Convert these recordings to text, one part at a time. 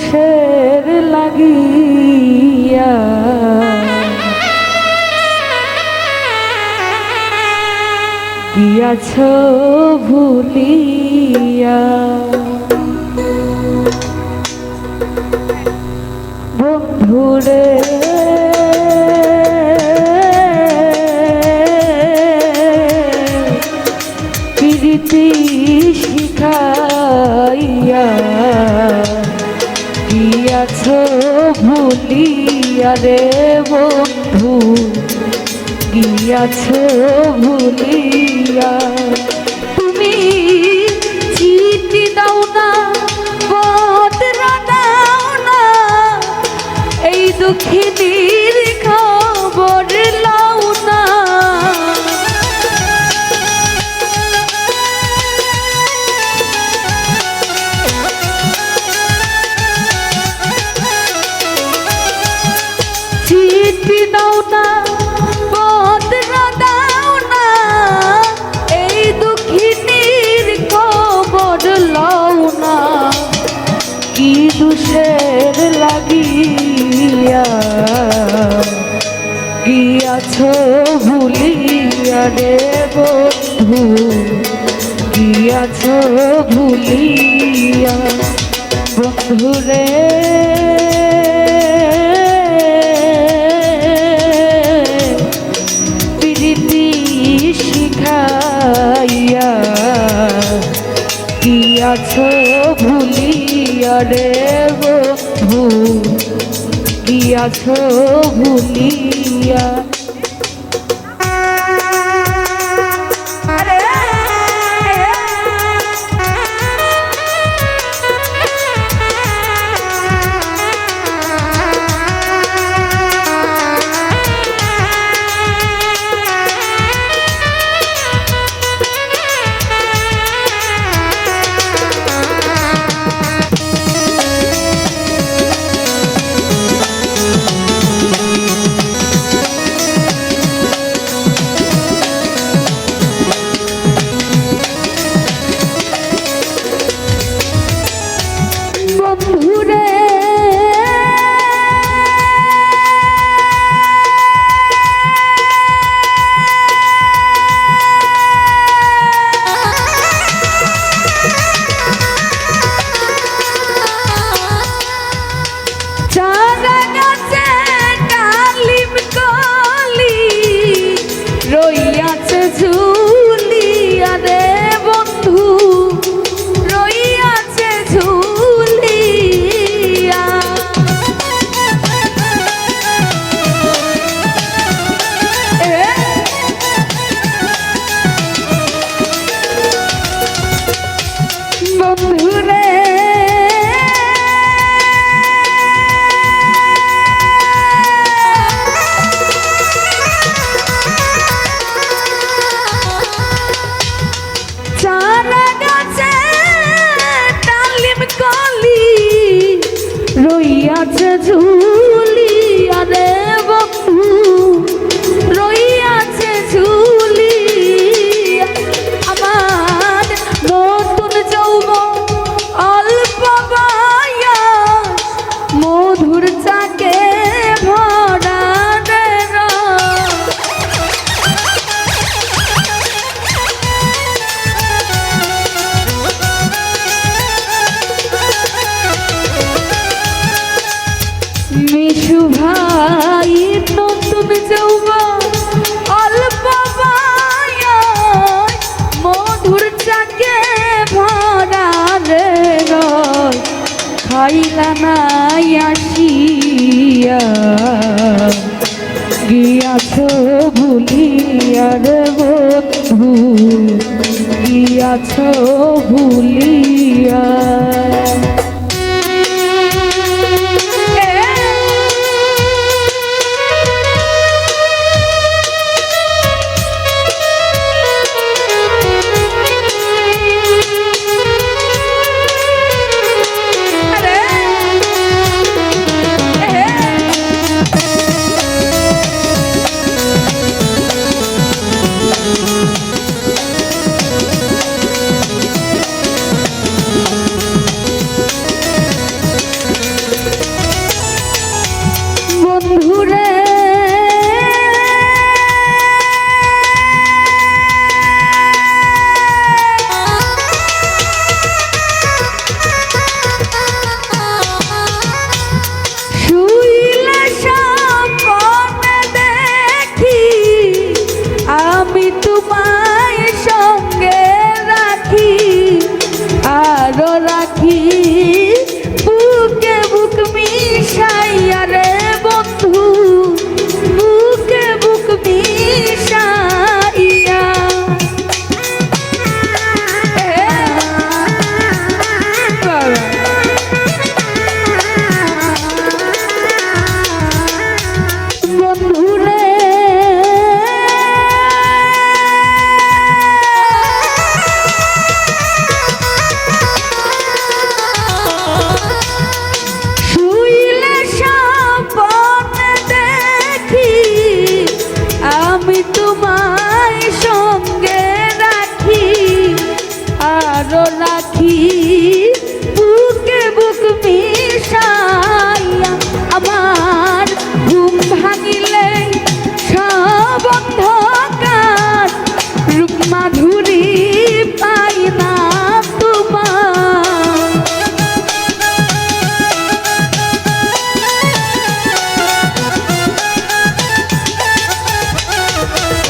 দোষের লাগিয়া গিয়াছ ভুলিয়া বন্ধুরে প্রীতি শিখাইয়া গিয়াছ ভুলিয়া রে বন্ধু গিয়াছ ভুলিয়া তুমি চিঠি দাও না পত্র দাও না এই দুঃখিনীর খবর লাও না চিঠি দাও না পত্র দাও না এই দুঃখিনীর খবর লাও না কি দোষের লাগিয়া গিয়াছ ভুলিয়া রে বন্ধু গিয়াছ ভুলিয়া বন্ধুরে প্রীতি শিখাইয়া গিয়াছ ভুলিয়া রে বন্ধু গিয়াছ ভুলিয়া বন্ধুরে চারা গাছে ডালিম কলি রইয়াছে ঝুলিয়া রে বন্ধু রইয়াছে ঝুলিয়া বন্ধুরে চারা গাছে ডালিম কলি রইয়াছে ঝুলিয়া রে বন্ধু রইয়াছে ঝুলিয়া আমার নতুন যৌবন অল্প বয়স মধুর চাকে ভরা রে মিশু ভাই নতুন যৌবন অল্প বয়স মধুর চাকে ভরা রে রয় খাইলা নাই আসিয়া গিয়াছ ভুলিয়া রে বন্ধু গিয়াছ ভুলিয়া রাখি বুকে বুক মিশাইয়া রে বন্ধু বুকে বুক মিশাইয়া বন্ধুরে শুইলে স্বপ্নে দেখি আমি তোমায় সঙ্গে রাখি আরো রাখি বুকে বুক মিশাইয়া আমার ঘুম ভাঙিলে সব অন্ধকার রূপ মাধুরী পাই না তোমার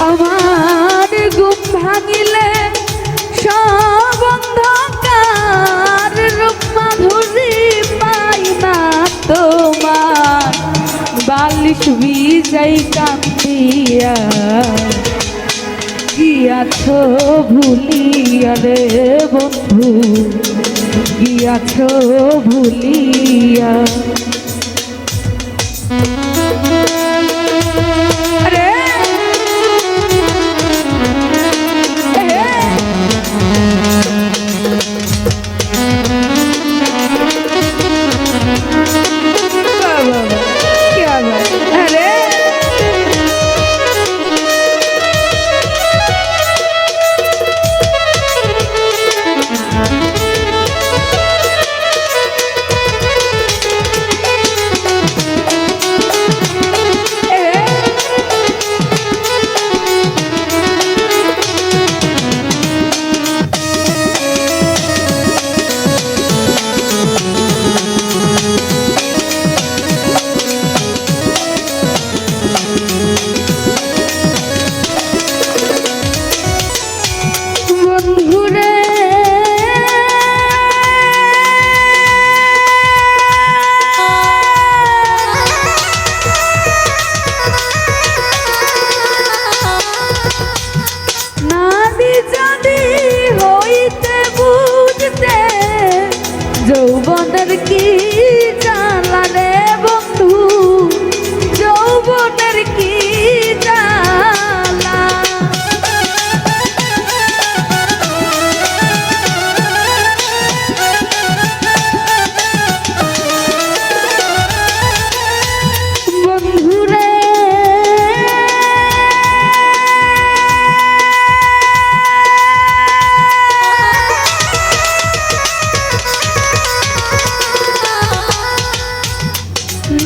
আমার ঘুম ভাঙিলে সব অন্ধকার রূপ মাধুরী পাই না তোমার বালিশ বিজাই কান্দিয়া গিয়াছ ভুলিয়া রে বন্ধু গিয়াছ ভুলিয়া আরে বন্ধুরে নাদি যদি হইতে বুঝতে যৌবনের কি জ্বালা রে বন্ধু যৌবনের কি জ্বালা বন্ধুরে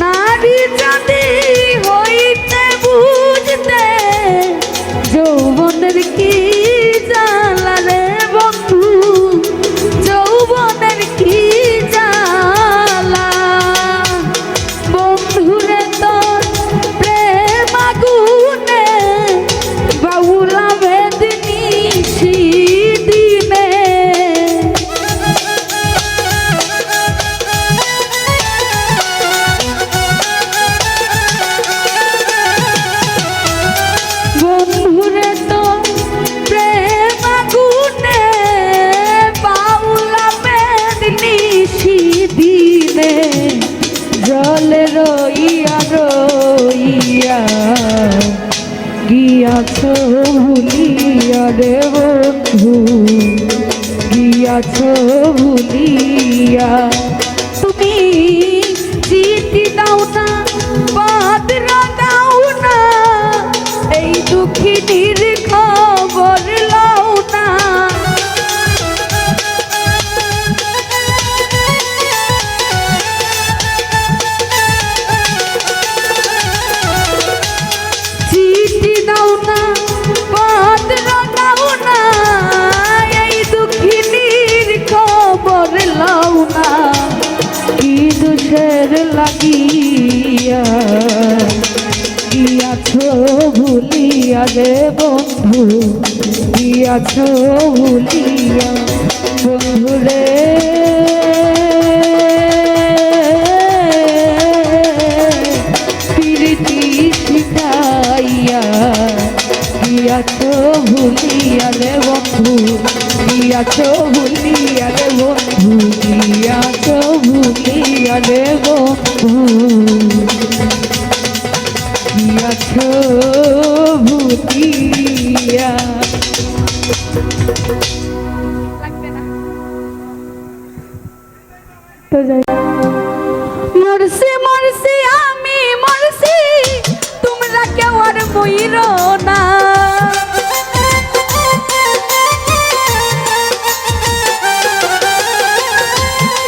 নারী যদি হইতে বুঝতে যৌবনের কি জ্বালা রে বন্ধু যৌবনের কি জ্বালা বন্ধুরে তোর প্রেম আগুনে বাউলা বেদনি দিনে বন্ধুরে তো প্রেম আগুনে বাউলা বেদনি দিনে জলে রইয়া রইয়া গিয়াছ ভুলিয়া রে বন্ধু গিয়াছ ভুলিয়া তুমি চিঠি দাও না পাত্র দাও না এই দুঃখিনীর খবর লও না চিঠি দাও না পাত্র দাও না এই দুঃখিনীর খবর লও না কি দোষের লাগিয়া গিয়াছ ভুলিয়া রে বন্ধু গিয়াছ ভুলিয়া বন্ধুরে ভুলিয়া রে বন্ধু গিয়াছ ভুলিয়া রে বন্ধু গিয়াছ ভুলিয়া রে বন্ধু গিয়াছ ভুলিয়া তো যাই মরছি মরছি আমি মরছি তোমরা কেউ আর মইরো না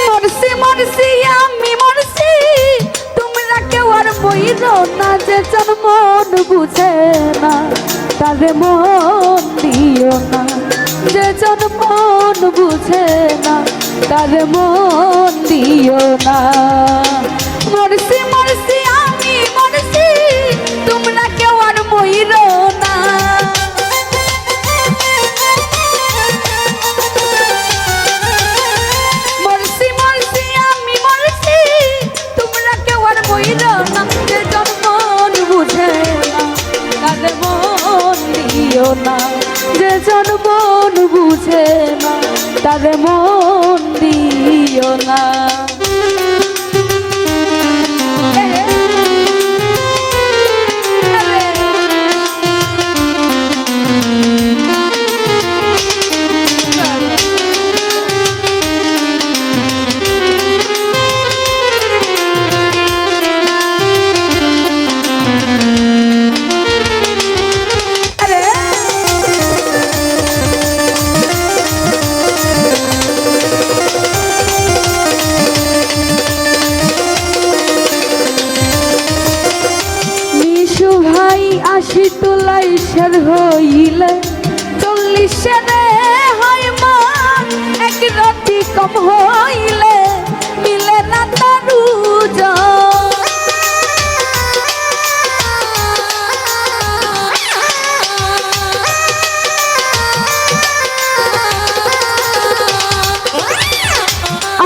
মরছি মরছি আমি মরছি তোমরা কেউ আর মইরো না যে জন মন বুঝে না তারে মন দিও না যে জন মন বুঝে না তারে মন দিও না মরছি মরছি আমি মরছি তোমরা কেউ আর মইরো না মরছি মরছি আমি মরছি তোমরা কেউ আর মইরো না যে জন মন বুঝে না তারে মন দিও না যে জন মন বুঝে না তারে মন দিও না আশি তোলাই সের হইলে 40 রে হয় মান এক রাতি কম হইলে মিলে না তারু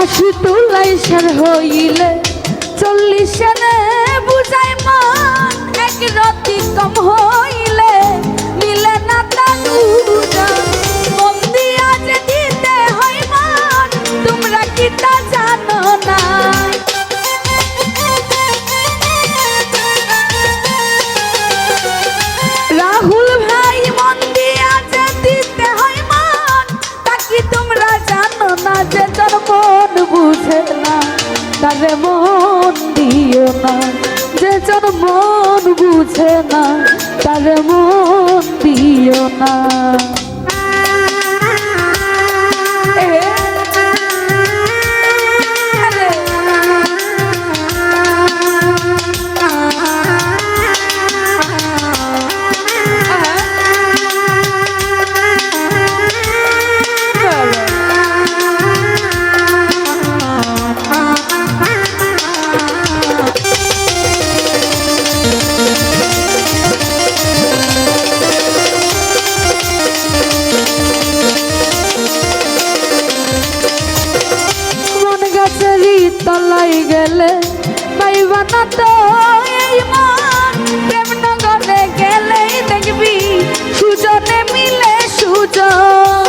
আশি তোলাই সের হইলে 40 রে বুঝাই মান এক রাতি কম হইলে মিলে না তানু মন দিয়া যে দিতে হয় মান তোমরা কি তা জানো না রাহুল ভাই মন দিয়া যে দিতে হয় মান তা কি তোমরা জানো না যে তোর মন বুঝে না তারে মন দিও না যে জন মন বুঝে না তারে মন দিও না তলাই গেলে পাইবা না তো এই মন প্রেম নগরে গেলেই দেখবি সুজনে মিলে সুজন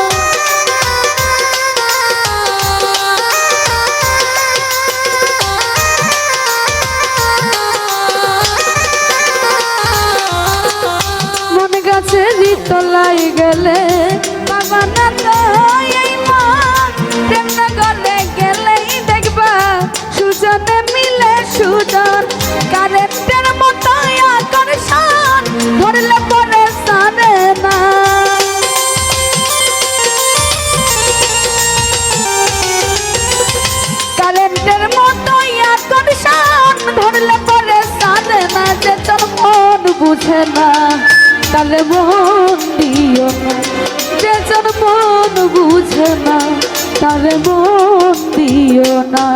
মন গাছেরই তলাই গেলে পাইবা না তো এই মন প্রেম নগরে গেলেই দেখবা সুজনে মিলে সুজন কারেন্টের মতো আকর্ষণ ধরলে পরে সারে না কারেন্টের মতো আকর্ষণ ধরলে পরে সারে না যে তোর মন বুঝে না তাহলে মন দিও না যে তোর মন বুঝে না তাহলে মন দিও না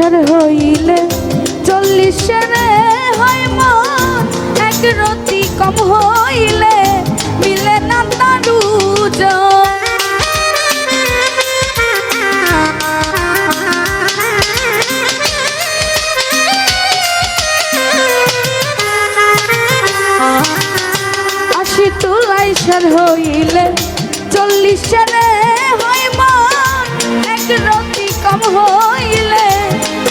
বছর হইলে 40 রে হয় মন, এক রতি কম হইলে মিলে না তার ওজন। তুলাইশার হইলে 40 রে হয় মন, এক রতি কম হইলে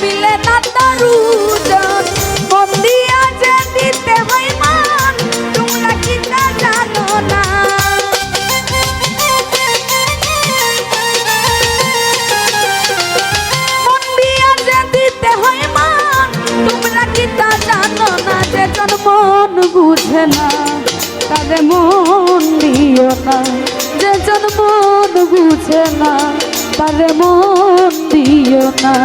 মিলে না তার ওজন। মন দিয়া যে দিতে হয় মান, তোমরা কি তা জানো না? মন দিয়া যে দিতে হয় মান, তোমরা কি তা জানো না? যে জন মন বুঝে না তারে মন দিও না, যে জন মন বুঝে না তারে মন দিও না।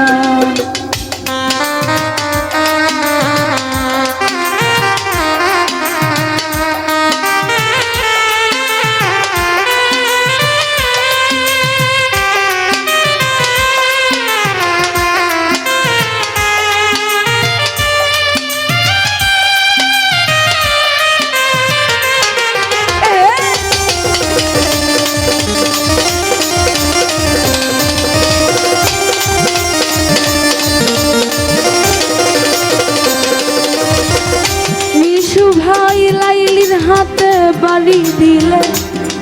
হাতে বাড়ি দিলে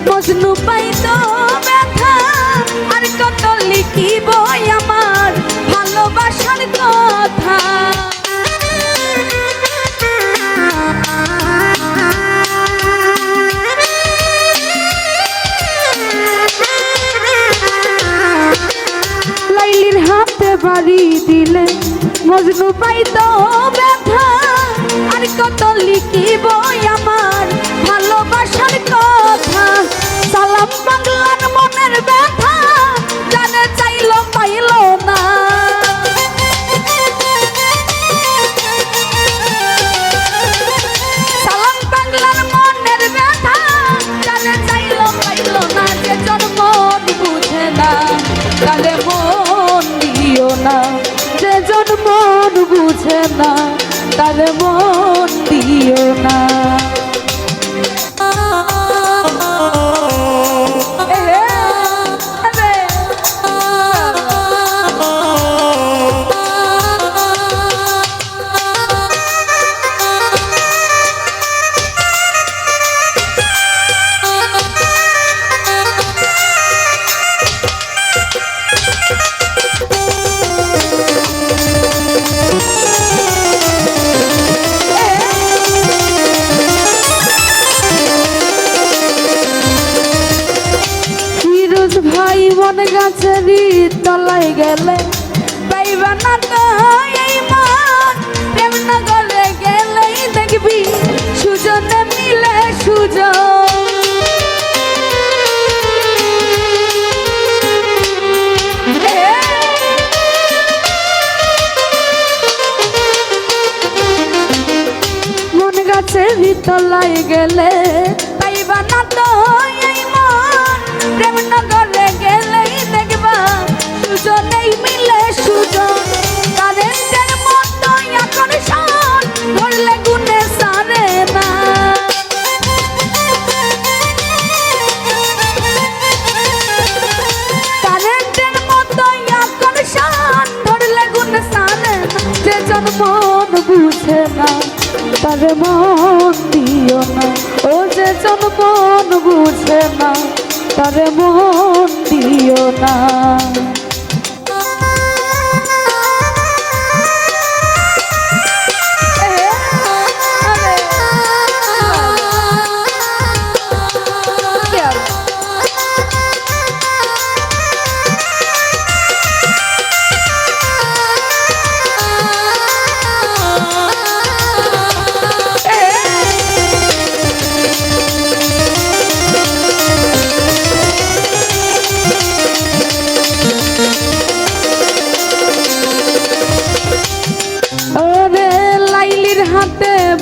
মজনু পাইতো ব্যথা, আর কত লিখিব আমার ভালোবাসার কথা। লাইলির হাতে বাড়ি দিলে মজনু পাইতো ব্যথা, আর কত লিখিব আমার ভালোবাসার কথা। সালাম বাংলার মনের ব্যথা, জানে চাইল পাইল না। সালাম বাংলার মনের ব্যথা, জানে চাইল পাইল না। যে জন মন বুঝে না তারে মন দিও না, যে জন মন বুঝে না তারে মন দিও না। ভাই বন গাছেরই তলায় গেলে পাইবা না তো এই মন, প্রেম নগরে গেলেই দেখবি সুজনে মিলে সুজন। মন গাছেরই তলায় গেলে পাইবা না তো এই মন, প্রেম নগরে গেলেই দেখবা সুজনেই মিলে সুজন। কারেন্টের মতো আকর্ষণ ধরলে গুণে সারে না। কারেন্টের মতো আকর্ষণ ধরলে গুণে সারে না। যে জন মন বুঝে না তারে মন দিও না, ও যে জন মন বুঝে না তারে মন দিও না।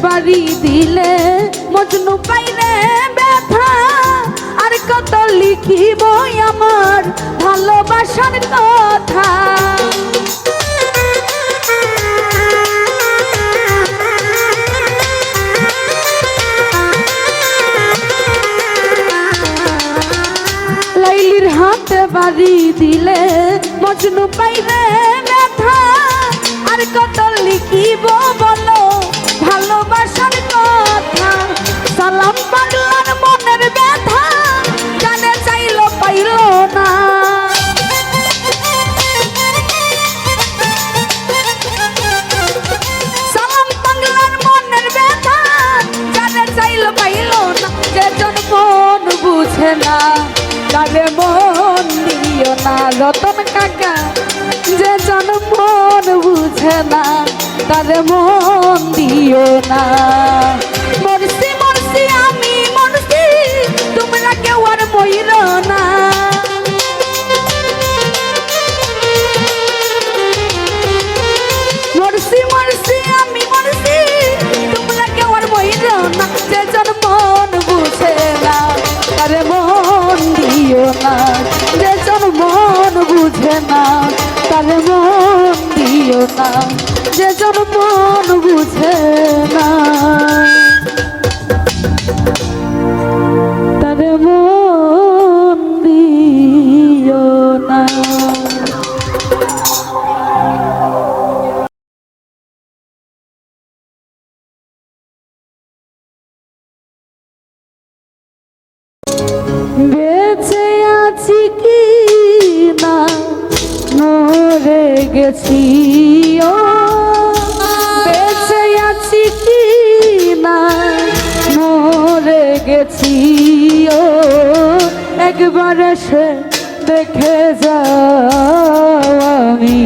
বাড়ি দিলে মজনু পাইলে ব্যথা, আর কত লিখিব আমার ভালোবাসার কথা। পারি দিলে মজনু পাইলে ব্যথা আর কত লিখিব বলো ভালোবাসার কথা সালাম পাগলার মনের ব্যথা জানে চাইলো পাইলো না সালাম পাগলার মনের ব্যথা জানে চাইলো পাইলো না যে জন মন বুঝে না তারে মন দিও না রতন কাকা যে জন মন বুঝে না তারে মন দিও না মরছি মরছি আমি মরছি তোমরা কেউ আর মইর না মরছি মরছি আমি মরছি তোমরা কেউ আর মইর না যে জন মন বুঝে না তারে মন দিও না যে জন মন বুঝে না তারে মন দিও না যে জন মন বুঝে না তারে মন দিও না বেঁচে আছি কি না মরে গেছি ও বেঁচে আছি কি না মরে গেছি ও একবার এসে দেখে যাও আমি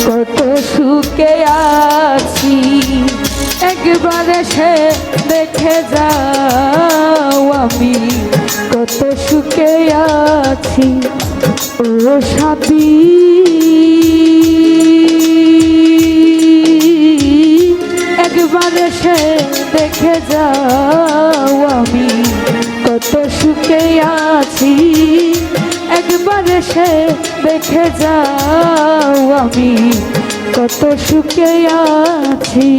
কত সুখে আছি একবার এসে দেখে যাও আমি কত সুখে আছি ও সাথী একবার এসে দেখে যাও আমি কত সুখে আছি একবার এসে দেখে যাও আমি কত সুখে আছি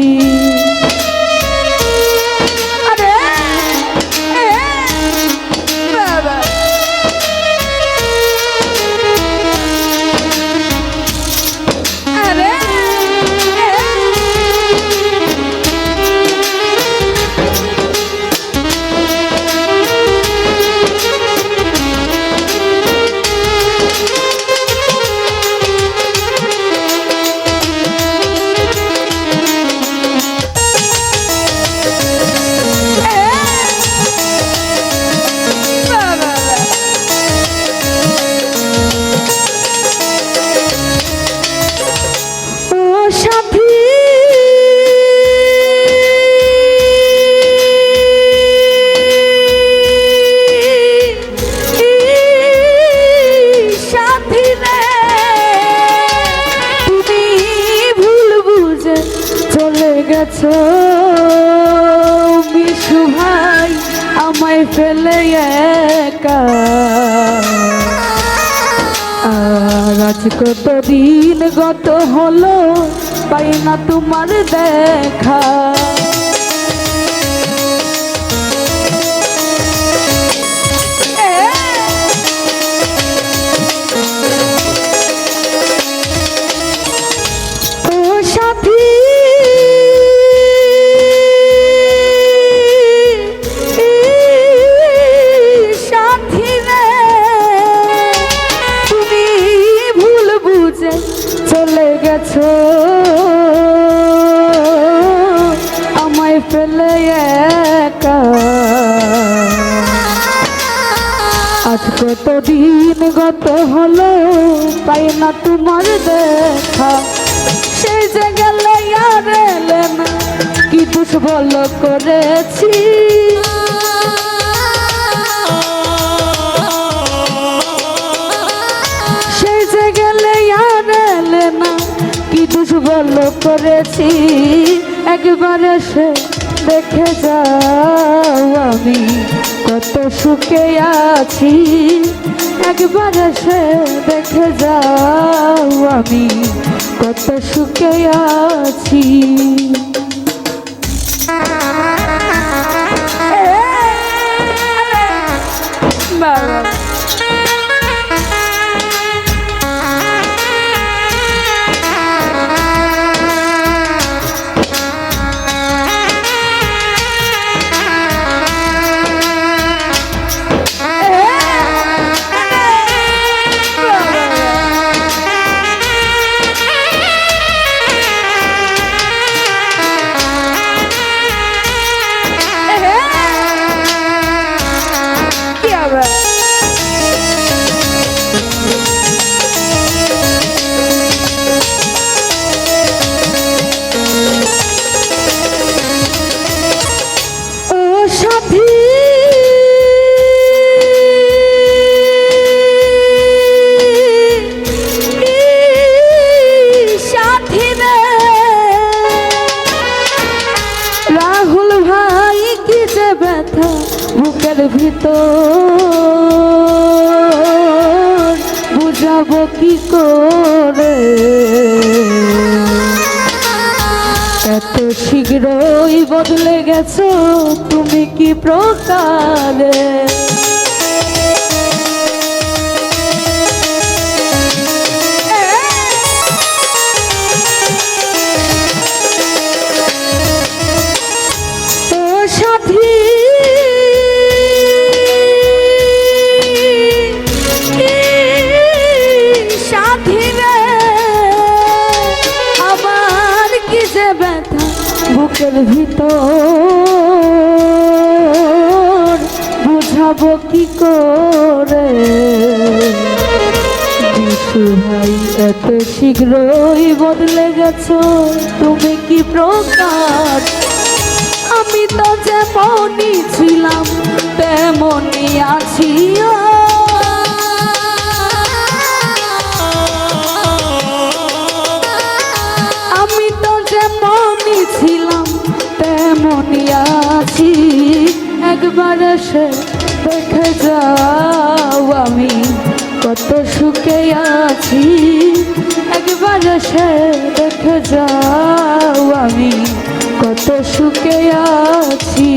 বিশু ভাই আমায় ফেলে একা আর আজ কত দিন গত হলো পাই না তোমার দেখা চলে গেছো আমায় ফেলে একা আজ কত দিন গত হলো পাই না তোমার দেখা সেই যে গেলে আর এলে না কি দুষ ভালো করেছি সেই যে গেলে আর এলে না কি দুষ ভালো করেছি একবার এসে দেখে যাও আমি কত সুখে আছি একবার এসে দেখে যাও আমি কত সুখে আছি বুকের ভিতর বুঝাবো কি করে, এত শীঘ্রই বদলে গেছো তুমি কি প্রকারে। বুকের ভিতর বুঝাবো কি করে, বিশু ভাই এত শীঘ্রই বদলে গেছো তুমি কি প্রকার। আমি তো যেমনই ছিলাম তেমনই আছি, আমি তো যেমনই ছিলাম তেমনই আছি। একবার এসে দেখে যাও আমি কত সুখে আছি, একবার এসে দেখে যাও আমি কত সুখে আছি।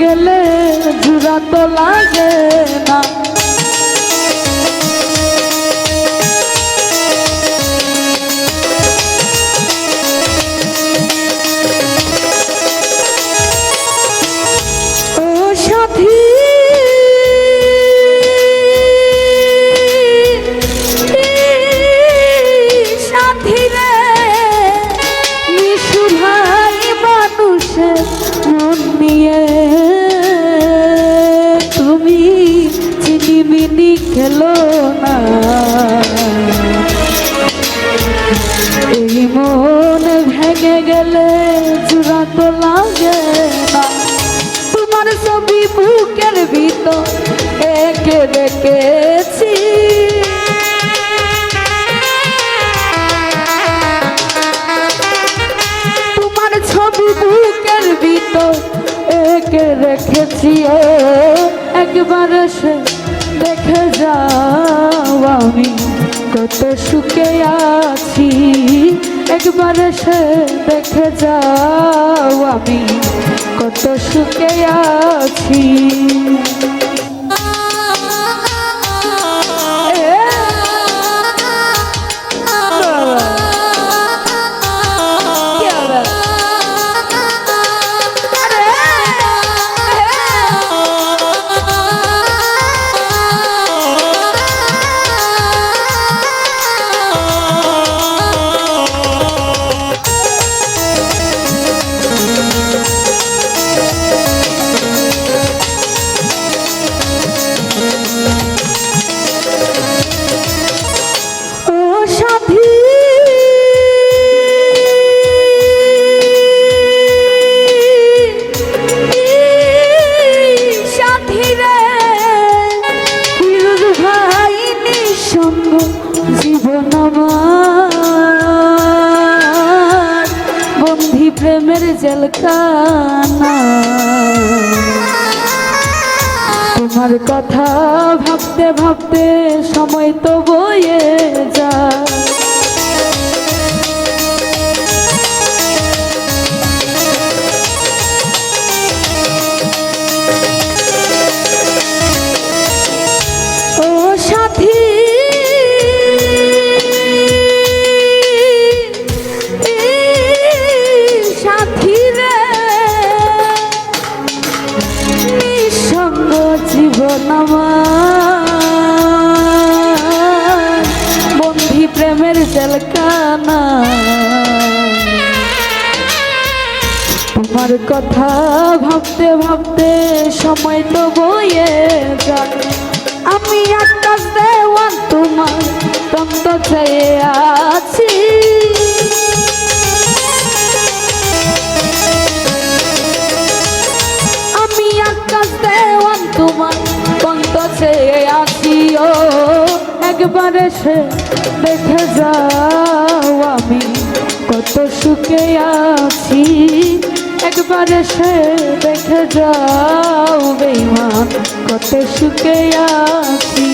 গেলে জুড়া তো লাগে না, ও সাথী সাথী রে মিশু ভাই মানুষের মন নিয়ে তুমি চিনিমিনি খেলো না, এই মন ভেঙে গেলে জোড়া তো লাগে না। তোমার ছবি বুকের ভিতর এঁকে রেখেছি, তোমার ছবি বুকের ভিতর এঁকে রেখেছি, একবার এসে দেখে যাও আমি কত সুখে আছি, একবার এসে দেখে যাও আমি কত সুখে আছি। তোমার কথা ভাবতে ভাবতে সময় তো বয়ে যায়। ও সাথী সাথী রে, নিঃসঙ্গ জীবন আমার, বন্ধি প্রেমের জেলখানা। তোমার কথা ভাবতে ভাবতে সময় তো বয়ে যায়। আমি আকাশ দেওয়ান তোমার তন্ত চেয়ে আছি। আমি আকাশ দেওয়ান তোমার তন্ত চেয়ে আছি। ও একবার এসে দেখে যাও আমি কত সুখে আছি। একবার এসে দেখে যাও বেঈমান কত সুখে আছি।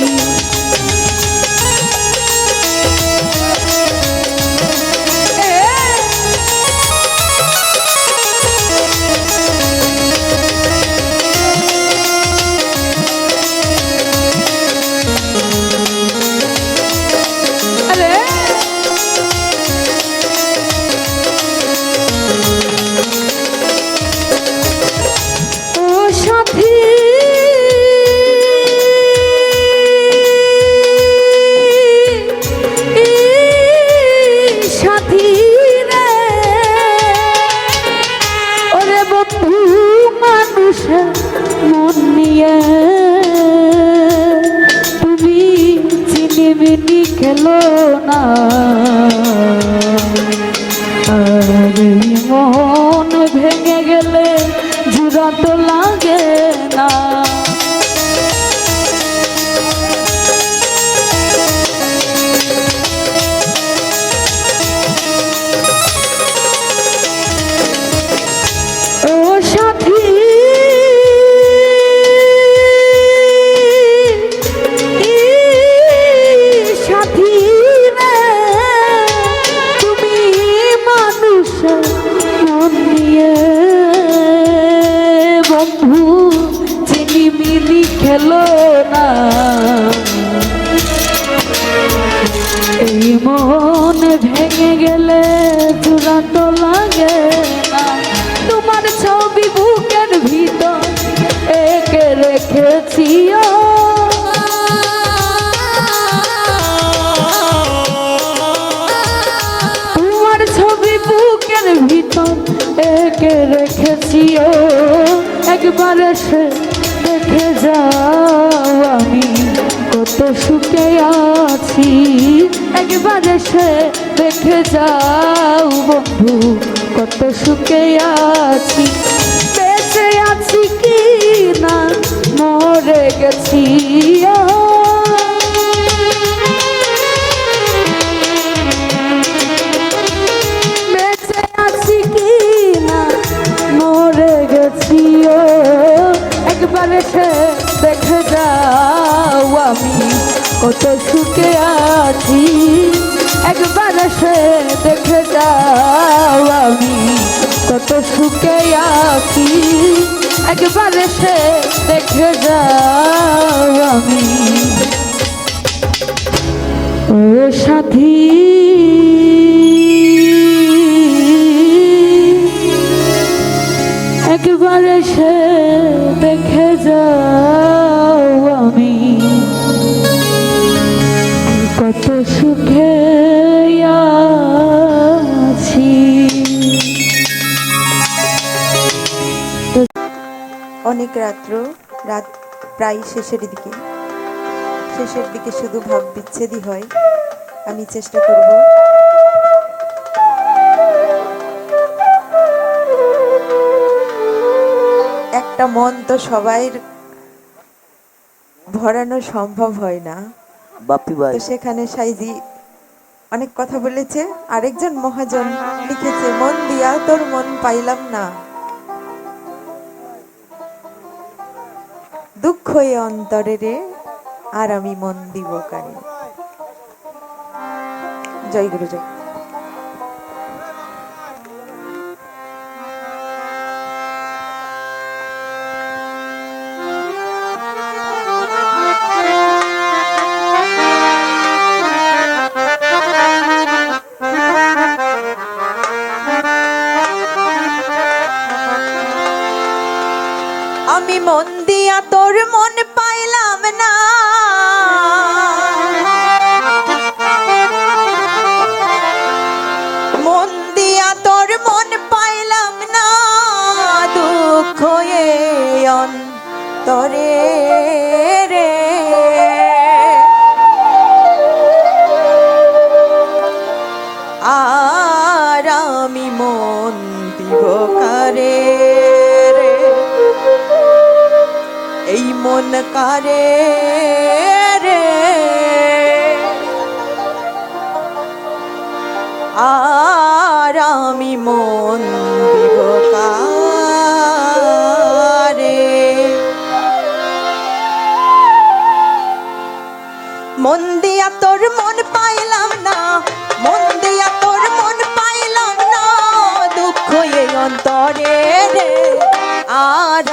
মন নিয়ে তুমি চিনিমিনি খেলো না, আর মন ভেঙে গেলে জোড়া তো লাগে না। ও সাথী খেলো না, এই মন ভেঙে গেলে জোড়া তো লাগে না। তোমার ছবি বুকের ভিতর এঁকে রেখেছি। তোমার ছবি বুকের ভিতর এঁকে রেখেছি। ও একবার এসে দেখে যাও আমি কত সুখে আছি। একবার এসে দেখে যাও বন্ধু কত সুখে আছি। বেঁচে আছি কি না মরে গেছি। বেঁচে আছি কি না মরে গেছি। একবার এসে দেখে যাও আমি কত সুখে আছি। একবার এসে দেখে যাও আমি কত সুখে আছি। একবার এসে দেখে যাও আমি। ও সাথী একবার এসে দেখে যাও আমি কত সুখে আছি। অনেক রাত প্রায় শেষের দিকে শুধু ভাব বিচ্ছেদই হয়। আমি চেষ্টা করব একটা মন তো সবাই ভরানো সম্ভব হয় না। তো সেখানে সাইজি অনেক কথা বলেছে। আরেকজন মহাজন লিখেছে, মন দিয়া তোর মন পাইলাম না, দুঃখ এ অন্তরে রে, আর আমি মন দিব কারে। জয় গুরু জয়। আমি মন দিয়া তোর মন পাইলাম না, মন দিয়া তোর মন পাইলাম না, দুঃখ এ অন্তরে রে, আর আমি মন দিব কারে রে, এই মন কারে রে, আর আমি মন দিব কারে। মন দিয়া তোর মন পাইলাম না, মন দিয়া তোর মন পাইলাম না, দুঃখ এই অন্তরে রে, আর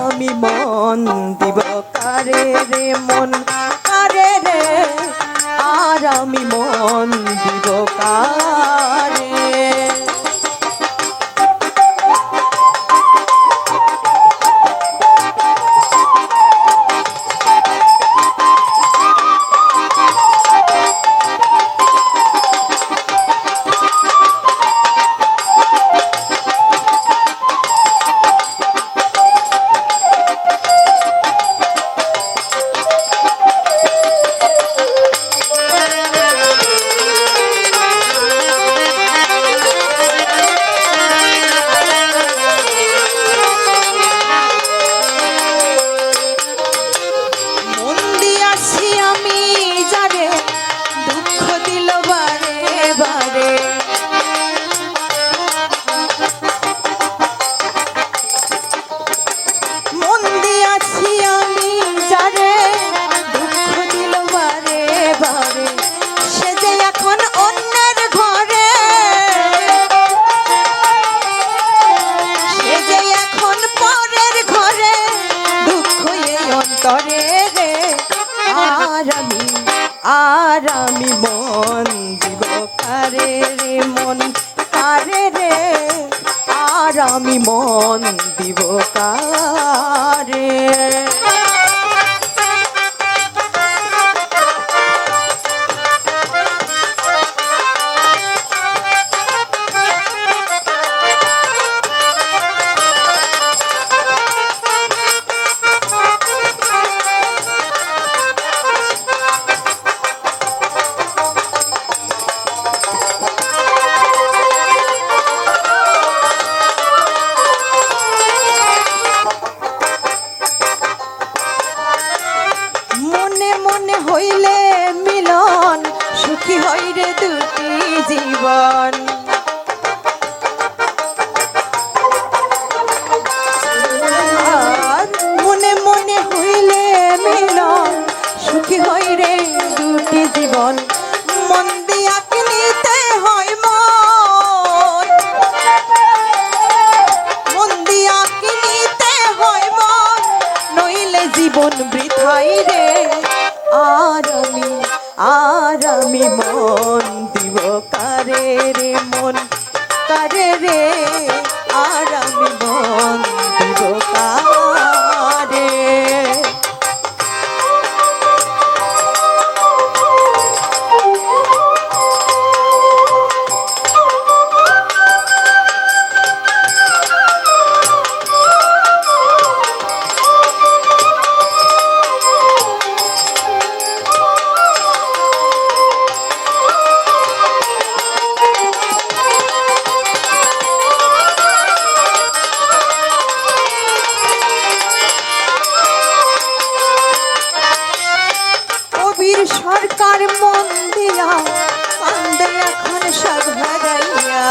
আমি মন দিব কারে রে, মন কারে রে, আর আমি মন দিব কারে। আর আমি মন দিব কারে রে, মন কারে রে, আর আমি মন দিব কারে। হইলে মিলন সুখী হই রে দুটি জীবন, মনে মনে হইলে মিলন সুখী হই রে দুটি জীবন, মন দিয়া কিনিতে হয় মন, মন দিয়া কিনিতে হয় মন, নইলে জীবন বৃথাই রে, আর আমি মন দিব কারে রে, মন কারে রে, আর আমি মন দিব কারে। সরকার মন দিয়া কান্দে এখন সব হারাইয়া,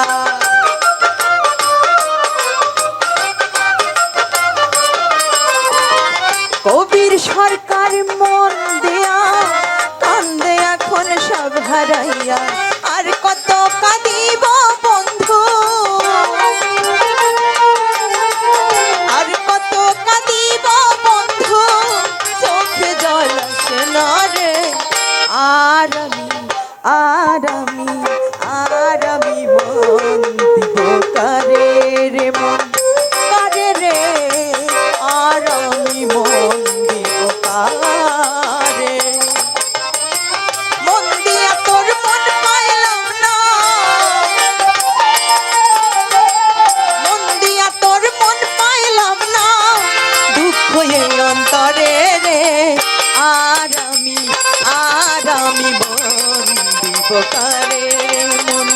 সরকার মন দেয়া কান্দে এখন সব হারাইয়া আর কত কাঁদিব বন্ধু আর কত কাঁদিব বন্ধু চোখে জল আসে না রে আর আমি মন দিব কারে রে মন কারে রে আর আমি মন দিব কারে মন দিয়া তোর মন পাইলাম না মন দিয়া তোর মন পাইলাম না দুঃখ এই অন্তরে রে আর আমি মন দিব কারে মন